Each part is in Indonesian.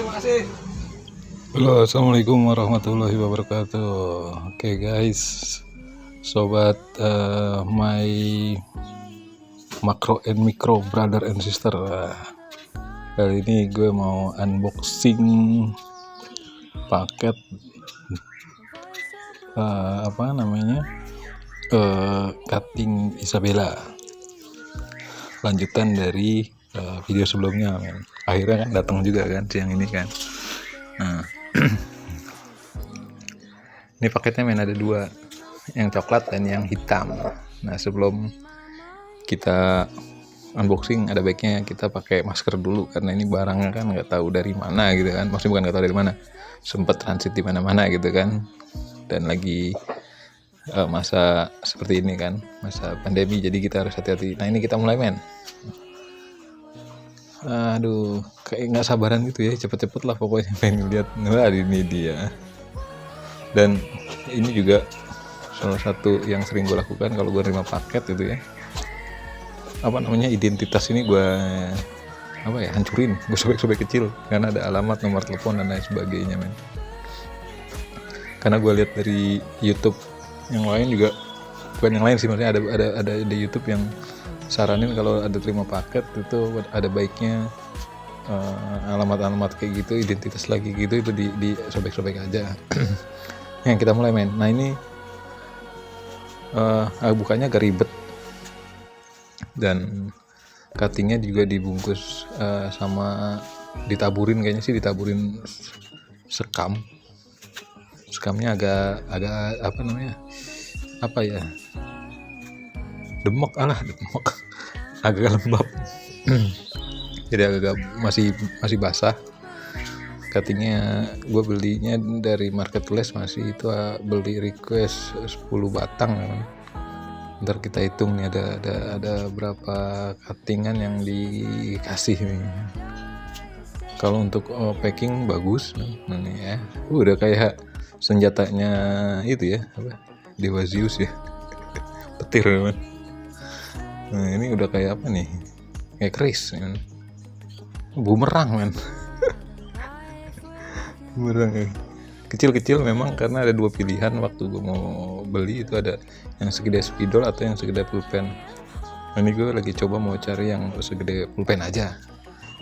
terima kasih. Halo, assalamualaikum warahmatullahi wabarakatuh. Oke guys, sobat my macro and micro brother and sister. Kali ini gue mau unboxing paket cutting Isabella. Lanjutan dari video sebelumnya, men. Akhirnya kan datang juga kan siang ini kan. Nah, ini paketnya men ada dua, yang coklat dan yang hitam. Nah, sebelum kita unboxing ada baiknya kita pakai masker dulu karena ini barangnya kan nggak tahu dari mana gitu kan. Maksudnya bukan nggak tahu dari mana, sempet transit di mana-mana gitu kan. Dan lagi masa seperti ini kan, masa pandemi, jadi kita harus hati-hati. Nah, ini kita mulai men. Aduh, kayak nggak sabaran gitu ya, cepet-cepet lah pokoknya pengen lihat. Wah, ini dia. Dan ini juga salah satu yang sering gue lakukan kalau gue nerima paket gitu ya, identitas ini gue hancurin, gue sobek-sobek kecil karena ada alamat, nomor telepon dan lain sebagainya men. Karena gue lihat dari YouTube yang lain juga, bukan yang lain sih, maksudnya ada di YouTube yang saranin kalau ada terima paket itu ada baiknya alamat-alamat kayak gitu, identitas lagi gitu, itu di sobek-sobek aja. Yang kita mulai men. Nah, ini bukanya agak ribet dan cuttingnya juga dibungkus sama ditaburin sekamnya agak demek agak lembab. Jadi agak masih basah. Cuttingnya gue belinya dari marketplace, masih itu beli request 10 batang kan. Ntar kita hitung nih ada berapa cuttingan yang dikasih nih. Kalau untuk packing bagus nih ya, udah kayak senjatanya itu ya, Dewa Zeus ya, petir kan. Nah, ini udah kayak apa nih, kayak keris kan, bumerang men. Bumerang ya. Kecil-kecil memang, karena ada dua pilihan waktu gue mau beli, itu ada yang segede spidol atau yang segede pulpen. Nah, ini gue lagi coba mau cari yang segede pulpen aja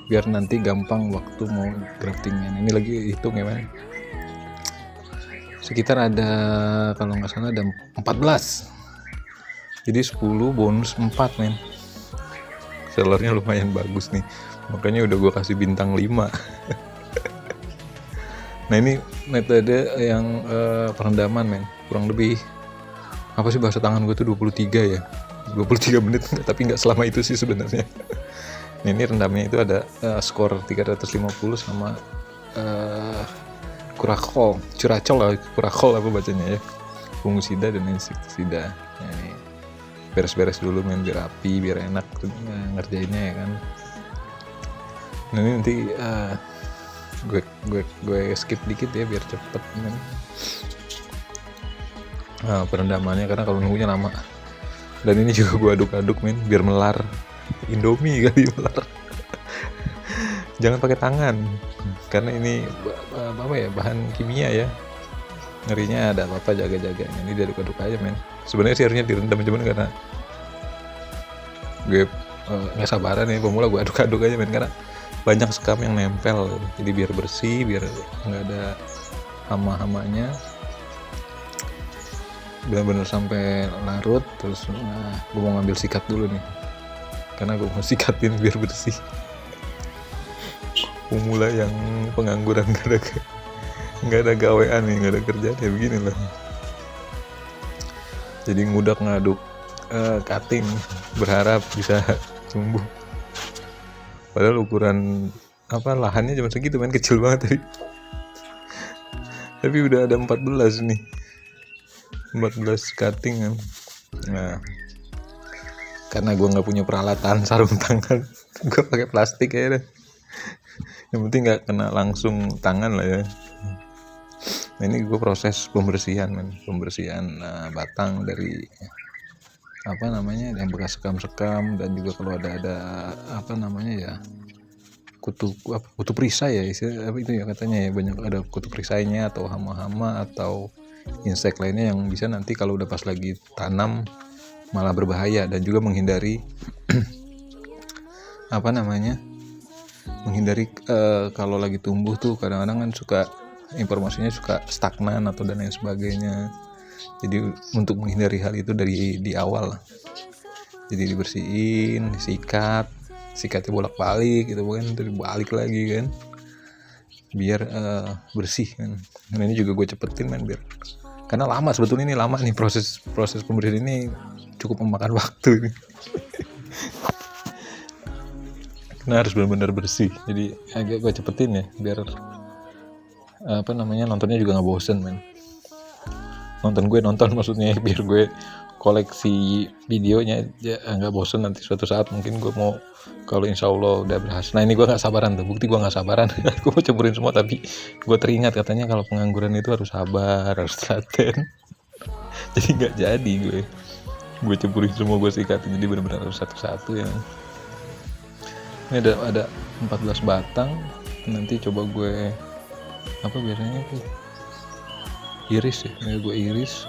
biar nanti gampang waktu mau graftingnya. Ini lagi hitung ya men, sekitar ada, kalau nggak salah ada 14, jadi 10 bonus 4 men. Sellernya lumayan bagus nih, makanya udah gue kasih bintang 5. Nah, ini metode yang perendaman men, kurang lebih apa sih bahasa tangan gue tuh 23 menit, tapi nggak selama itu sih sebenarnya. Nah, ini rendamnya itu ada skor 350 sama kurakol apa bacanya ya, fungusida dan insektisida. Nah, ini beres-beres dulu men, biar rapi, biar enak ngerjainnya ya kan. Nah, ini nanti gue skip dikit ya biar cepet men. Perendamannya, karena kalau nunggunya lama. Dan ini juga gue aduk-aduk men, biar melar. Indomie kali melar. Jangan pakai tangan, karena ini bahan kimia ya. Ngerinya ada apa-apa, jaga-jaga. Ini diaduk-aduk aja men. Sebenarnya sih harusnya direndam, cuman karena gue nggak sabaran ya, pemula gue aduk-aduk aja men, karena banyak sekam yang nempel. Jadi biar bersih, biar nggak ada hama-hamanya, benar-benar sampai larut. Terus gue mau ngambil sikat dulu nih, karena gue mau sikatin biar bersih. Pemula yang pengangguran, nggak ada gawean nih, nggak ada kerjaan ya begini loh. Jadi ngudak ngaduk cutting berharap bisa tumbuh, padahal ukuran lahannya cuma segitu men, kecil banget tadi. Tapi udah ada 14 nih, 14 cutting kan. Nah, karena gue nggak punya peralatan sarung tangan, gue pakai plastik aja deh. Yang penting nggak kena langsung tangan lah ya. Nah, ini gue proses pembersihan batang dari yang bekas sekam-sekam, dan juga kalau ada kutu perisai ya istilah apa itu ya katanya ya, banyak ada kutu perisainya atau hama-hama atau insek lainnya yang bisa nanti kalau udah pas lagi tanam malah berbahaya, dan juga menghindari kalau lagi tumbuh tuh kadang-kadang kan suka informasinya suka stagnan atau dan lain sebagainya. Jadi untuk menghindari hal itu dari di awal, jadi dibersihin, sikatnya bolak-balik gitu kan, terus balik lagi kan, biar bersih kan. Dan ini juga gue cepetin man, biar karena lama sebetulnya, ini lama nih proses pembersihan ini, cukup memakan waktu ini. Karena harus benar-benar bersih, jadi agak gue cepetin ya biar nontonnya juga nggak bosen man. Nonton maksudnya biar gue koleksi videonya nggak bosen nanti suatu saat. Mungkin gue mau, kalau insya Allah udah berhasil, nah ini gue nggak sabaran tuh, bukti gue nggak sabaran. Gue mau campurin semua, tapi gue teringat katanya kalau pengangguran itu harus sabar, harus telaten. Jadi nggak jadi gue campurin semua, gue sikatin, jadi benar-benar harus satu-satu ya. Ini ada 14 batang, nanti coba gue biasanya tuh iris ya, gue iris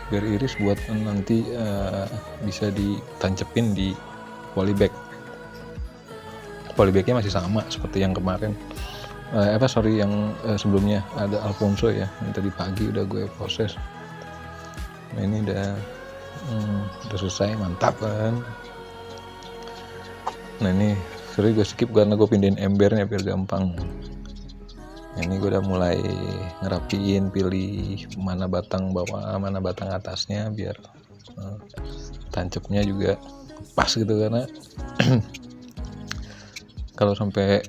biar iris buat nanti bisa ditancepin di polybag. Polybagnya masih sama seperti yang kemarin, yang sebelumnya ada Alfonso ya, yang tadi pagi udah gue proses. Nah ini udah selesai, mantap kan. Nah ini sering gue skip karena gue pindahin embernya biar gampang. Ini gue udah mulai ngerapiin, pilih mana batang bawah, mana batang atasnya biar tancepnya juga pas gitu, karena kalau sampai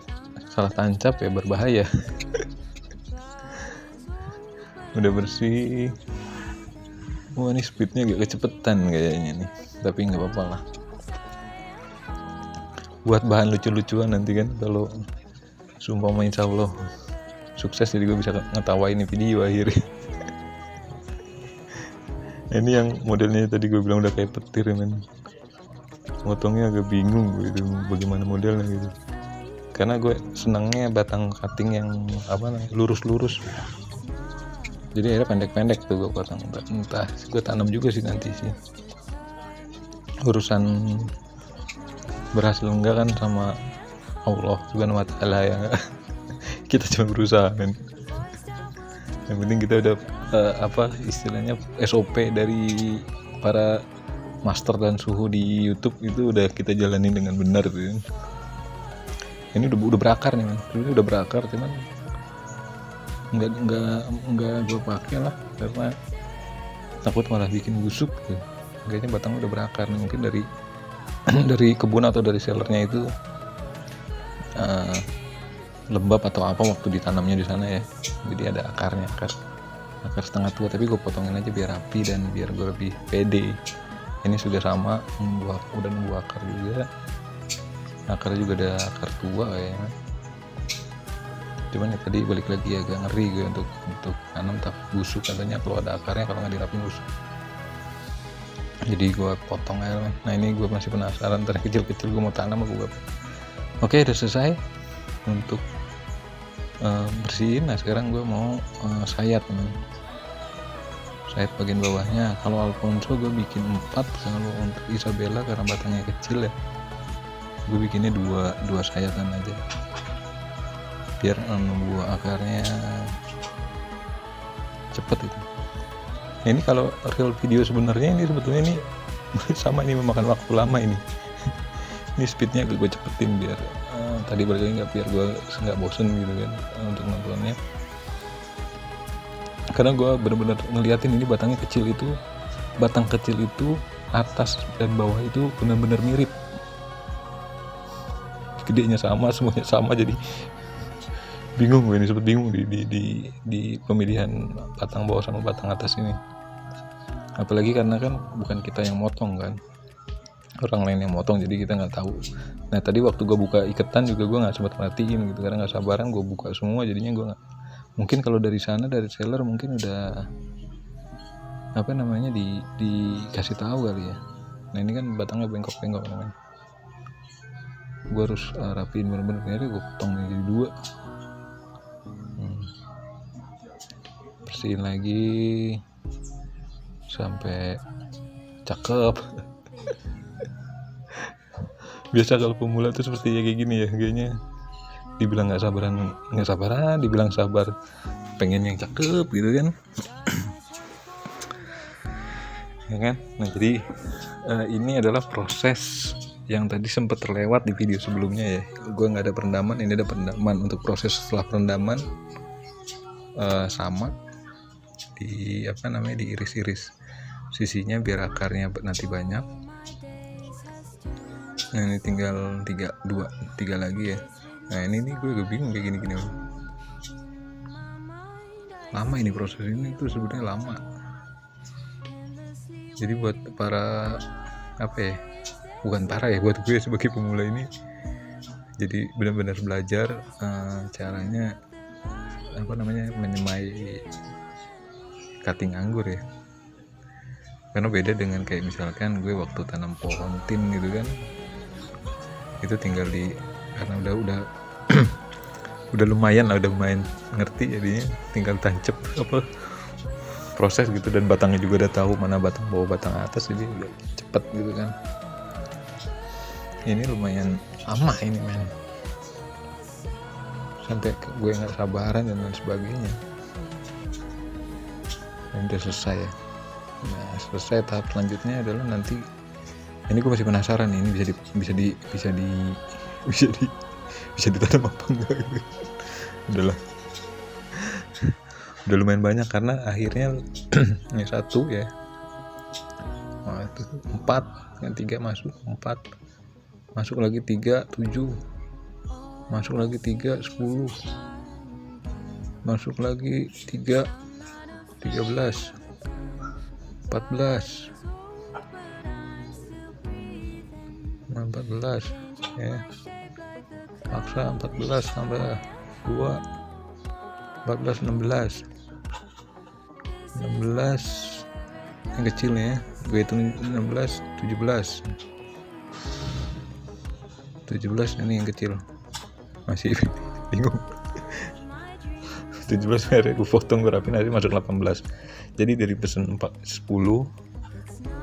salah tancap ya berbahaya. Udah bersih. Wah ini speednya agak kecepetan kayaknya nih, tapi nggak apa-apa lah. Buat bahan lucu-lucuan nanti kan kalau sumpah insya Allah sukses, jadi gue bisa ngetawain nih video akhirnya. Ini yang modelnya tadi gue bilang udah kayak petir ya men, motongnya agak bingung gue itu bagaimana modelnya gitu, karena gue senangnya batang cutting yang lurus-lurus, jadi akhirnya pendek-pendek tuh gue potong. Entah gue tanam juga sih nanti sih, urusan berhasil enggak kan sama Allah Subhanahu wa Ta'ala ya. Kita cuma berusaha kan, yang penting kita udah istilahnya SOP dari para master dan suhu di YouTube itu udah kita jalanin dengan benar tuh kan. Ini udah berakar nih man, ini udah berakar, cuman nggak gue pakai lah karena takut malah bikin busuk tuh. Kayaknya batangnya udah berakar nih, mungkin dari dari kebun atau dari sellernya itu lembab atau apa waktu ditanamnya di sana ya, jadi ada akar setengah tua, tapi gue potongin aja biar rapi dan biar gue lebih pede. Ini sudah sama udah nunggu akar juga, akarnya juga ada akar tua kayaknya, cuman ya tadi balik lagi agak ngeri gue untuk tanam tak busuk katanya, kalau ada akarnya kalau nggak dirapin busuk, jadi gue potong aja. Nah ini gue masih penasaran, ntar kecil-kecil gue mau tanam gue. Oke udah selesai untuk bersihin. Nah sekarang gue mau sayat bagian bawahnya. Kalau Alfonso gue bikin 4, kalau untuk Isabella karena batangnya kecil ya gue bikinnya dua sayatan aja biar buah akarnya cepet itu. Nah, ini kalau real video sebenarnya ini sebetulnya ini sama, ini memakan waktu lama ini. Ini speednya gue cepetin biar tadi balik lagi biar gue nggak bosen gitu kan untuk nontonnya, karena gue benar-benar ngeliatin ini batang kecil itu atas dan bawah itu benar-benar mirip, gedenya sama, semuanya sama, jadi bingung gue ini, sempet bingung di pemilihan batang bawah sama batang atas ini, apalagi karena kan bukan kita yang motong kan, orang lain yang motong, jadi kita nggak tahu. Nah tadi waktu gue buka iketan juga gue nggak sempat perhatiin gitu, karena nggak sabaran gue buka semua, jadinya gue nggak, mungkin kalau dari sana dari seller mungkin udah dikasih tahu kali ya. Nah ini kan batangnya bengkok-bengkok namanya. gue harus rapiin bener-bener. Akhirnya gue potong jadi 2. Bersihin lagi sampai cakep. Biasa kalau pemula tuh seperti kayak gini ya, kayaknya dibilang nggak sabaran, dibilang sabar, pengen yang cakep gitu kan. Ya kan. Nah jadi ini adalah proses yang tadi sempat terlewat di video sebelumnya ya. Gue nggak ada perendaman, ini ada perendaman. Untuk proses setelah perendaman sama diiris-iris sisinya biar akarnya nanti banyak. Nah ini tinggal 3 lagi ya. Nah ini nih gue agak bingung kayak gini-gini. Lama ini proses ini tuh sebenarnya lama. Jadi buat para buat gue sebagai pemula ini, jadi benar-benar belajar caranya menyemai cutting anggur ya. Karena beda dengan kayak misalkan gue waktu tanam pohon tin gitu kan, itu tinggal karena udah udah lumayan ngerti, jadinya tinggal tancep proses gitu, dan batangnya juga udah tahu mana batang bawah batang atas, jadi udah cepet gitu kan. Ini lumayan lama ini men, sampai gue nggak sabaran dan lain sebagainya. Dan udah selesai ya. Nah selesai, tahap selanjutnya adalah nanti, ini gue masih penasaran nih, ini bisa ditanam apa enggak gitu. Udah lumayan banyak, karena akhirnya ini 1 ya, itu 4 yang 3 masuk lagi 3 7, masuk lagi 3 10, masuk lagi 3 13 14 ya, paksa 14 tambah 2 14 16 yang kecilnya, gue hitung 16 17 ini yang kecil, masih bingung. 17 akhirnya gue potong, gue rapin, nanti masuk 18. Jadi dari pesen 10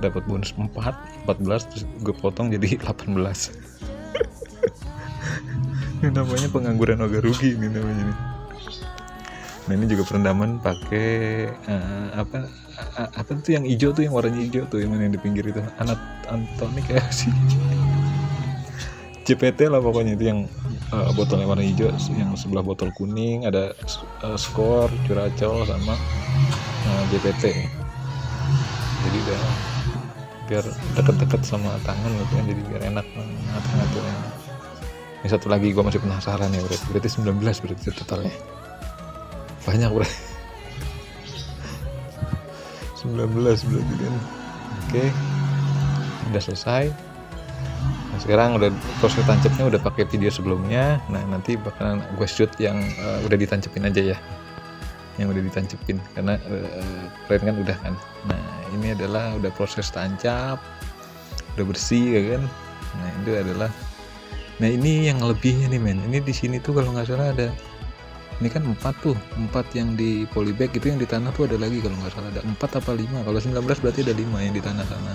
dapat bonus 14, terus gue potong jadi 18. Ini namanya pengangguran agak rugi ini namanya nih. Nah ini juga perendaman pakai apa tuh yang hijau tuh, yang warnanya hijau tuh, yang mana yang di pinggir itu, Anatomic kayak sih, CPT lah pokoknya, itu yang botolnya warna hijau, yang sebelah botol kuning ada skor, curacao sama JPT. Jadi udah biar deket-deket sama tangan gitu kan, jadi biar enak ngatur-ngaturnya. Ini satu lagi gue masih penasaran ya, berarti 19 berarti totalnya. Banyak berarti 19 berarti kan. Oke, udah selesai. Nah, sekarang udah proses tancapnya udah pakai video sebelumnya. Nah nanti bakalan gue shoot yang udah ditancepin aja ya, yang udah ditancepin, karena keren kan udah kan. Nah ini adalah udah proses tancap, udah bersih ya kan. Nah itu adalah, nah ini yang lebihnya nih men, ini di sini tuh kalau nggak salah ada, ini kan 4 yang di polybag, itu yang di tanah tuh ada lagi kalau nggak salah, ada 4 apa 5, kalau 19 berarti ada 5 yang di tanah sana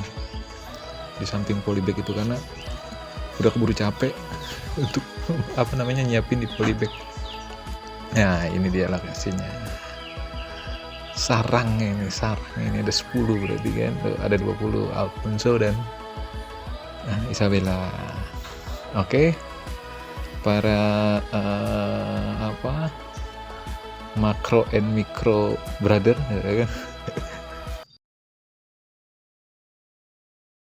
di samping polybag itu, karena udah keburu capek untuk nyiapin di polybag. Nah ini dia lokasinya, sarang ini ada 10 berarti kan, ada 20 Alfonso dan Isabella. Oke, para makro and micro brother ya kan,